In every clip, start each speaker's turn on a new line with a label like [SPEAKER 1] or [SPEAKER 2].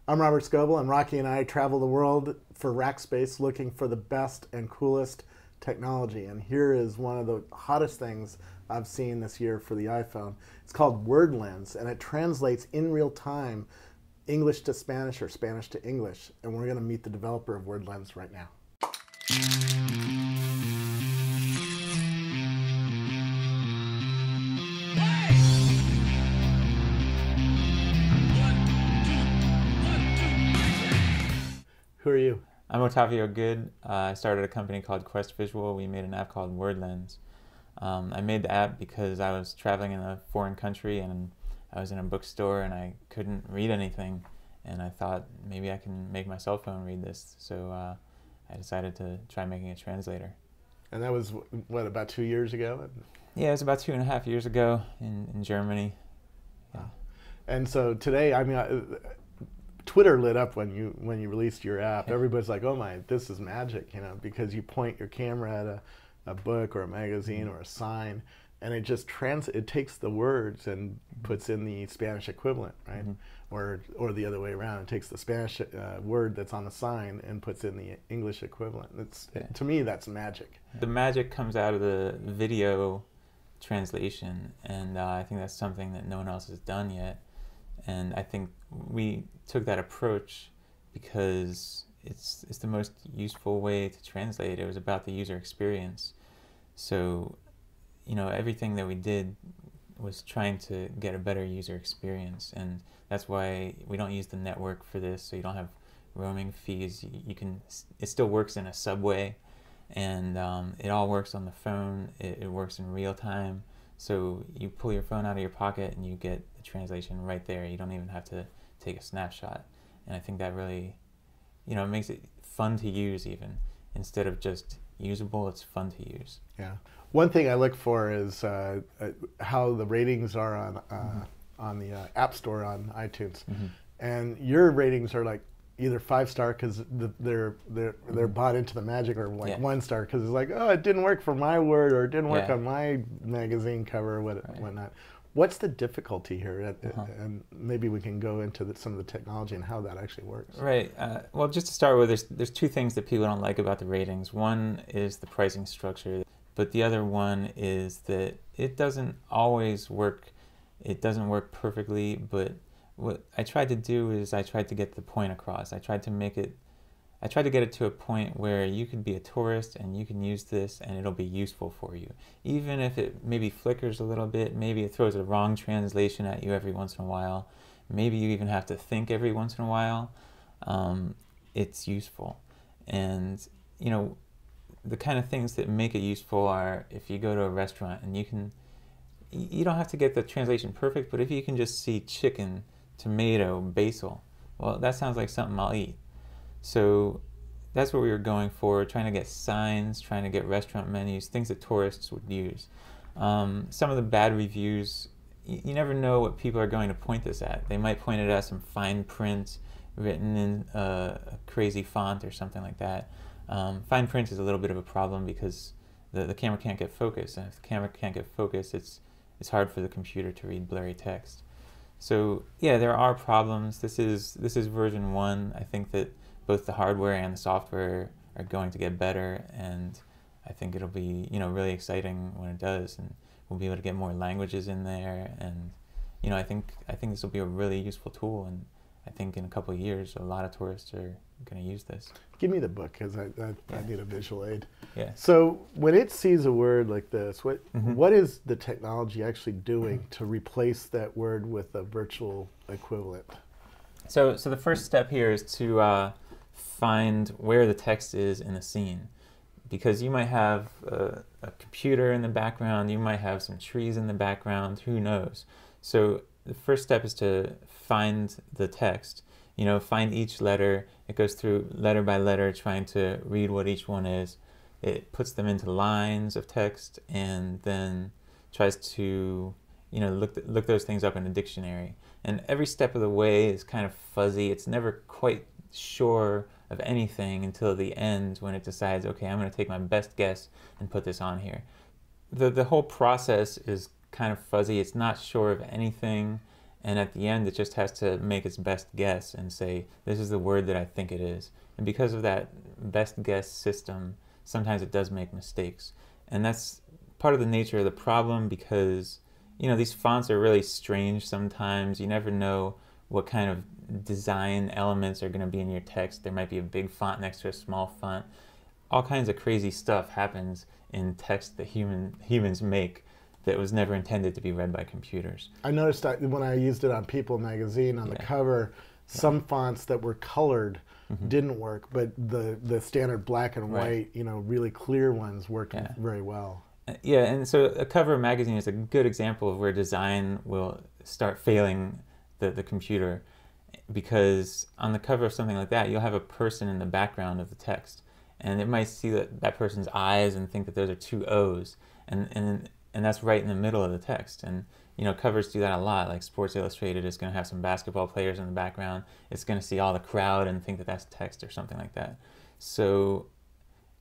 [SPEAKER 1] I'm Robert Scoble, and Rocky and I travel the world for Rackspace looking for the best and coolest technology. And here is one of the hottest things I've seen this year for the iPhone. It's called Word Lens, and it translates in real time English to Spanish or Spanish to English. And we're going to meet the developer of Word Lens right now. Who are you?
[SPEAKER 2] I'm Otavio Good. I started a company called Quest Visual. We made an app called Word Lens. I made the app because I was traveling in a foreign country and I was in a bookstore and I couldn't read anything, and I thought maybe I can make my cell phone read this. So I decided to try making a translator.
[SPEAKER 1] And that was, what, about 2 years ago?
[SPEAKER 2] Yeah, it was about 2.5 years ago in Germany. Yeah.
[SPEAKER 1] And so today, I mean, Twitter lit up when you released your app. Everybody's like, "Oh my, this is magic!" You know, because you point your camera at a book or a magazine or a sign, and it just it takes the words and puts in the Spanish equivalent, right? Or the other way around. It takes the Spanish word that's on the sign and puts in the English equivalent. To me, that's magic.
[SPEAKER 2] The magic comes out of the video translation, and I think that's something that no one else has done yet. And I think we took that approach because it's the most useful way to translate. It was about the user experience. So, you know, everything that we did was trying to get a better user experience, and that's why we don't use the network for this. So you don't have roaming fees. It still works in a subway, and it all works on the phone. It works in real time. So you pull your phone out of your pocket and you get the translation right there. You don't even have to take a snapshot. And I think that really, you know, it makes it fun to use even. Instead of just usable, it's fun to use.
[SPEAKER 1] Yeah. One thing I look for is how the ratings are on the App Store on iTunes. And your ratings are like either 5-star because they're bought into the magic, or like 1-star because it's like, oh, it didn't work for my word, or it didn't work on my magazine cover, or whatnot. What's the difficulty here? And maybe we can go into some of the technology and how that actually works.
[SPEAKER 2] Right. Well, just to start with, there's two things that people don't like about the ratings. One is the pricing structure, but the other one is that it doesn't always work. It doesn't work perfectly, but what I tried to do is I tried to get the point across. I tried to get it to a point where you could be a tourist and you can use this and it'll be useful for you. Even if it maybe flickers a little bit, maybe it throws a wrong translation at you every once in a while, maybe you even have to think every once in a while, it's useful. And, you know, the kind of things that make it useful are if you go to a restaurant and you don't have to get the translation perfect, but if you can just see chicken, tomato, basil, well, that sounds like something I'll eat. So that's what we were going for, trying to get signs, trying to get restaurant menus, things that tourists would use. Some of the bad reviews, you never know what people are going to point this at. They might point it at some fine print written in a crazy font or something like that. Fine print is a little bit of a problem because the camera can't get focus, and if the camera can't get focus, it's hard for the computer to read blurry text. So yeah, there are problems. This is version 1. I think that both the hardware and the software are going to get better, and I think it'll be, you know, really exciting when it does, and we'll be able to get more languages in there, and, you know, I think this will be a really useful tool, and I think in a couple of years a lot of tourists are going to use this.
[SPEAKER 1] Give me the book because I need a visual aid.
[SPEAKER 2] Yeah.
[SPEAKER 1] So when it sees a word like this, what is the technology actually doing to replace that word with a virtual equivalent?
[SPEAKER 2] So the first step here is to find where the text is in the scene, because you might have a computer in the background, you might have some trees in the background, who knows. So the first step is to find the text. You know, find each letter. It goes through letter by letter trying to read what each one is. It puts them into lines of text and then tries to, you know, look those things up in a dictionary. And every step of the way is kind of fuzzy. It's never quite sure of anything until the end when it decides, okay, I'm going to take my best guess and put this on here. The whole process is kind of fuzzy. It's not sure of anything, and at the end it just has to make its best guess and say, this is the word that I think it is. And because of that best guess system, sometimes it does make mistakes. And that's part of the nature of the problem, because these fonts are really strange sometimes. You never know what kind of design elements are going to be in your text. There might be a big font next to a small font. All kinds of crazy stuff happens in text that humans make that was never intended to be read by computers.
[SPEAKER 1] I noticed that when I used it on People magazine, on the cover, some fonts that were colored didn't work, but the standard black and white, really clear ones worked very well.
[SPEAKER 2] Yeah, and so a cover of a magazine is a good example of where design will start failing the computer, because on the cover of something like that, you'll have a person in the background of the text, and it might see that person's eyes and think that those are two O's, and that's right in the middle of the text. And covers do that a lot. Like Sports Illustrated is going to have some basketball players in the background. It's going to see all the crowd and think that that's text or something like that. So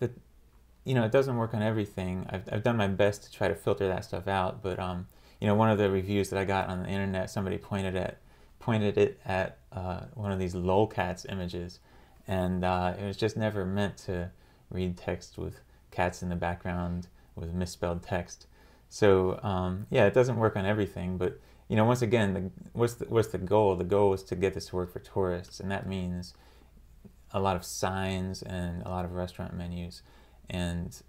[SPEAKER 2] it doesn't work on everything. I've done my best to try to filter that stuff out, but one of the reviews that I got on the internet, somebody pointed it at one of these lolcats images, and it was just never meant to read text with cats in the background with misspelled text. So it doesn't work on everything, but once again, what's the goal? The goal is to get this to work for tourists, and that means a lot of signs and a lot of restaurant menus, and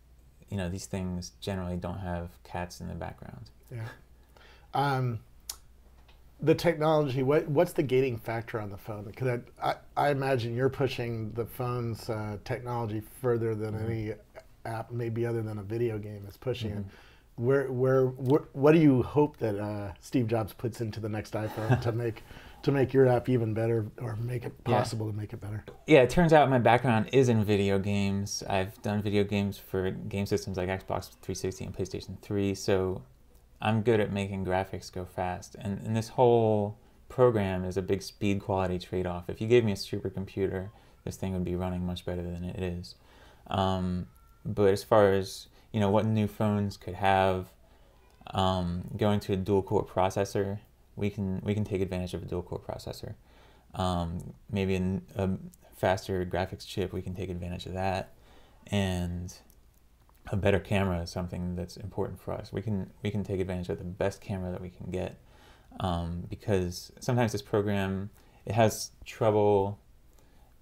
[SPEAKER 2] these things generally don't have cats in the background.
[SPEAKER 1] Yeah. The technology, what's the gating factor on the phone? Because I imagine you're pushing the phone's technology further than any app, maybe other than a video game, is pushing it. What do you hope that Steve Jobs puts into the next iPhone to make your app even better, or make it possible to make it better?
[SPEAKER 2] Yeah, it turns out my background is in video games. I've done video games for game systems like Xbox 360 and PlayStation 3, so I'm good at making graphics go fast. And this whole program is a big speed quality trade-off. If you gave me a supercomputer, this thing would be running much better than it is. But as far as what new phones could have, going to a dual-core processor, we can take advantage of a dual-core processor. Maybe a faster graphics chip, we can take advantage of that, and a better camera is something that's important for us. We can take advantage of the best camera that we can get, because sometimes this program, it has trouble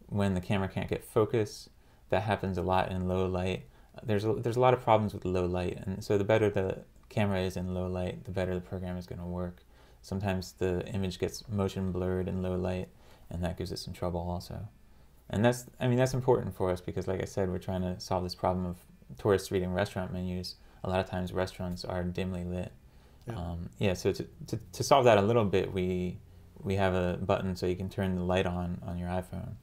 [SPEAKER 2] when the camera can't get focus. That happens a lot in low light. There's a lot of problems with low light, and so the better the camera is in low light, the better the program is going to work. Sometimes the image gets motion blurred in low light, and that gives it some trouble also. And that's important for us, because like I said, we're trying to solve this problem of tourists reading restaurant menus. A lot of times restaurants are dimly lit. So to solve that a little bit, we have a button so you can turn the light on your iPhone,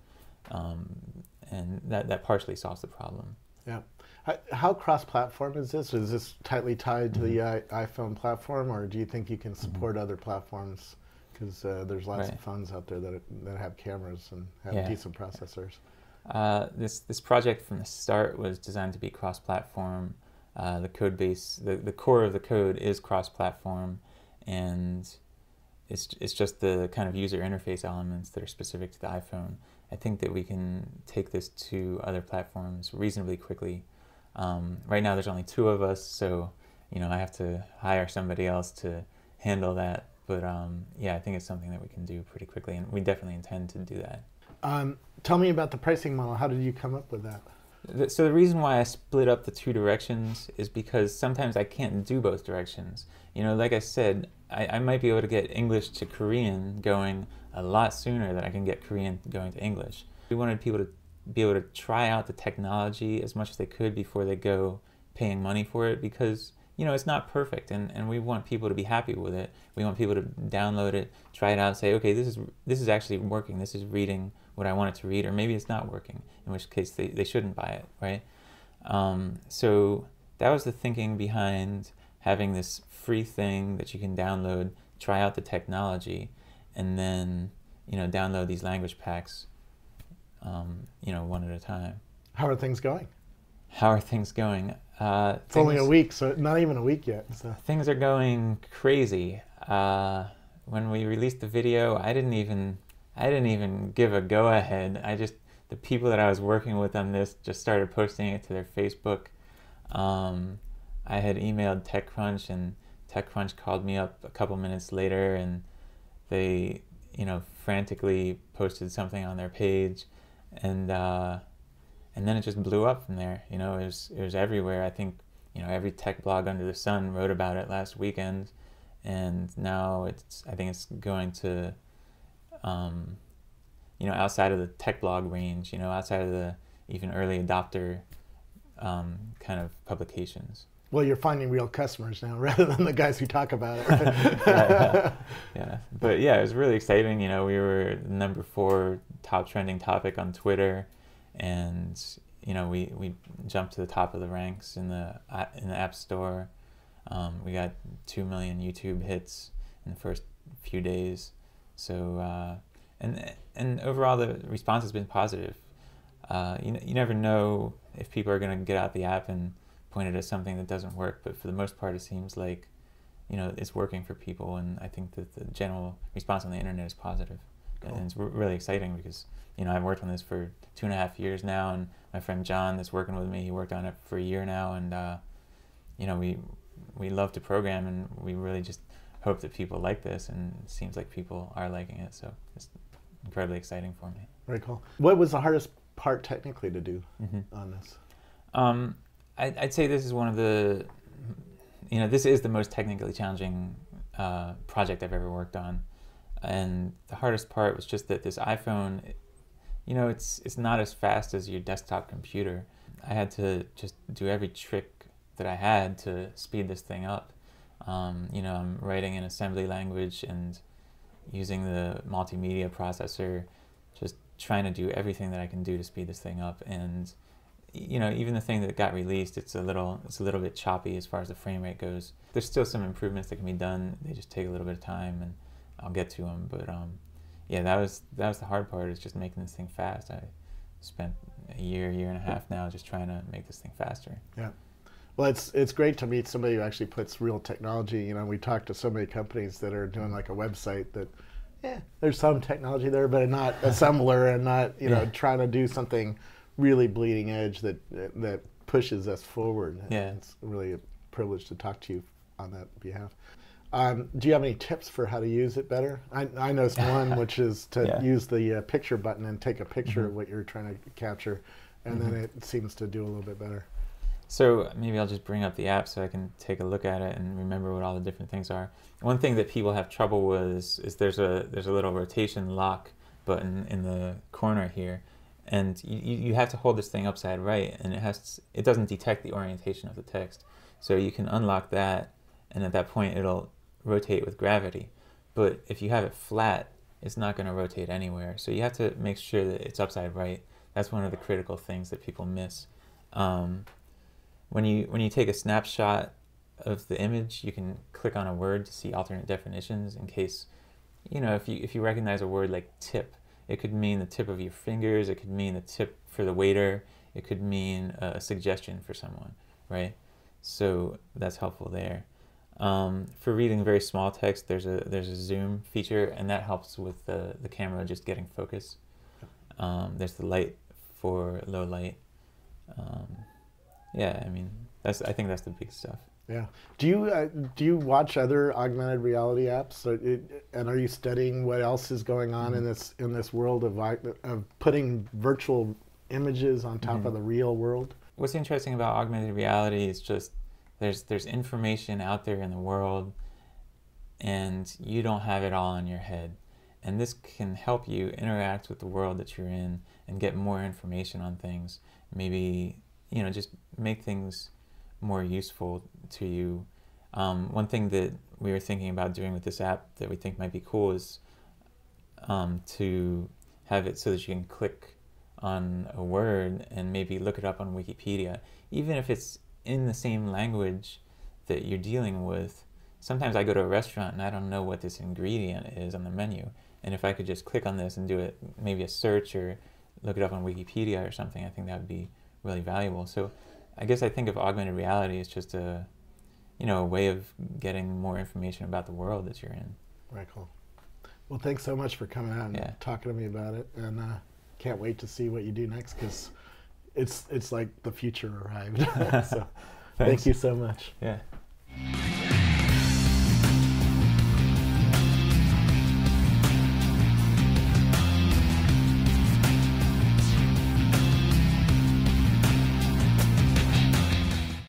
[SPEAKER 2] and that partially solves the problem.
[SPEAKER 1] Yeah. How cross-platform is this? Is this tightly tied to the iPhone platform, or do you think you can support other platforms? Because there's lots of phones out there that have cameras and have decent processors.
[SPEAKER 2] This project from the start was designed to be cross-platform. The code base, the core of the code is cross-platform, and it's just the kind of user interface elements that are specific to the iPhone. I think that we can take this to other platforms reasonably quickly. Right now there's only 2 of us, so I have to hire somebody else to handle that. But I think it's something that we can do pretty quickly, and we definitely intend to do that.
[SPEAKER 1] Tell me about the pricing model. How did you come up with that?
[SPEAKER 2] So the reason why I split up the 2 directions is because sometimes I can't do both directions. Like I said, I might be able to get English to Korean going a lot sooner than I can get Korean going to English. We wanted people to be able to try out the technology as much as they could before they go paying money for it, because it's not perfect, and we want people to be happy with it. We want people to download it, try it out, say, okay, this is actually working, this is reading what I want it to read, or maybe it's not working, in which case they shouldn't buy it, right? So that was the thinking behind having this free thing that you can download, try out the technology, and then download these language packs one at a time.
[SPEAKER 1] How are things going?
[SPEAKER 2] How are things going?
[SPEAKER 1] It's only a week, so not even a week yet. So.
[SPEAKER 2] Things are going crazy. when we released the video, I didn't even give a go ahead. The people that I was working with on this just started posting it to their Facebook. I had emailed TechCrunch, and TechCrunch called me up a couple minutes later, and they, frantically posted something on their page, and then it just blew up from there. It was everywhere. I think, every tech blog under the sun wrote about it last weekend, and now I think it's going to, outside of the tech blog range, outside of the even early adopter kind of publications.
[SPEAKER 1] Well, you're finding real customers now rather than the guys who talk about it. Right?
[SPEAKER 2] Yeah. But yeah, it was really exciting. We were the number 4 top trending topic on Twitter, and we jumped to the top of the ranks in the App Store. We got 2 million YouTube hits in the first few days. So and overall the response has been positive. You never know if people are going to get out the app and point it at something that doesn't work, but for the most part it seems like it's working for people, and I think that the general response on the internet is positive. Cool. And it's really exciting because I've worked on this for 2.5 years now, and my friend John that's working with me, he worked on it for a year now, and we love to program, and we really just hope that people like this, and it seems like people are liking it, so it's incredibly exciting for me.
[SPEAKER 1] Very cool. What was the hardest part technically to do on this?
[SPEAKER 2] I'd say this is one of the, this is the most technically challenging project I've ever worked on. And the hardest part was just that this iPhone, it's not as fast as your desktop computer. I had to just do every trick that I had to speed this thing up. I'm writing in assembly language and using the multimedia processor, just trying to do everything that I can do to speed this thing up. And even the thing that got released, it's a little bit choppy as far as the frame rate goes. There's still some improvements that can be done. They just take a little bit of time, and I'll get to them. But yeah, that was the hard part, is just making this thing fast. I spent a year and a half now just trying to make this thing faster.
[SPEAKER 1] Yeah. Well, it's great to meet somebody who actually puts real technology. We talk to so many companies that are doing like a website that, there's some technology there, but not assembler, and not trying to do something really bleeding edge that pushes us forward.
[SPEAKER 2] Yeah.
[SPEAKER 1] It's really a privilege to talk to you on that behalf. Do you have any tips for how to use it better? I noticed one, which is to use the picture button and take a picture of what you're trying to capture, and then it seems to do a little bit better.
[SPEAKER 2] So maybe I'll just bring up the app so I can take a look at it and remember what all the different things are. One thing that people have trouble with is there's a little rotation lock button in the corner here, and you have to hold this thing upside right, and it doesn't detect the orientation of the text. So you can unlock that, and at that point it'll rotate with gravity. But if you have it flat, it's not going to rotate anywhere. So you have to make sure that it's upside right. That's one of the critical things that people miss. When you take a snapshot of the image, you can click on a word to see alternate definitions in case, if you recognize a word like tip, it could mean the tip of your fingers, it could mean the tip for the waiter, it could mean a suggestion for someone, right? So that's helpful there. For reading very small text, there's a zoom feature, and that helps with the camera just getting focus. There's the light for low light. Yeah, I mean, I think that's the big stuff.
[SPEAKER 1] Yeah. Do you watch other augmented reality apps, and are you studying what else is going on in this world of putting virtual images on top of the real world?
[SPEAKER 2] What's interesting about augmented reality is just there's information out there in the world, and you don't have it all in your head. And this can help you interact with the world that you're in and get more information on things. Maybe just make things more useful to you. One thing that we were thinking about doing with this app that we think might be cool is to have it so that you can click on a word and maybe look it up on Wikipedia, even if it's in the same language that you're dealing with. Sometimes I go to a restaurant and I don't know what this ingredient is on the menu, and if I could just click on this and do it, maybe a search or look it up on Wikipedia or something, I think that would be really valuable. So I guess I think of augmented reality as just a way of getting more information about the world that you're in.
[SPEAKER 1] Very cool. Well, thanks so much for coming out and talking to me about it, and can't wait to see what you do next, because it's like the future arrived. So thank you so much.
[SPEAKER 2] Yeah.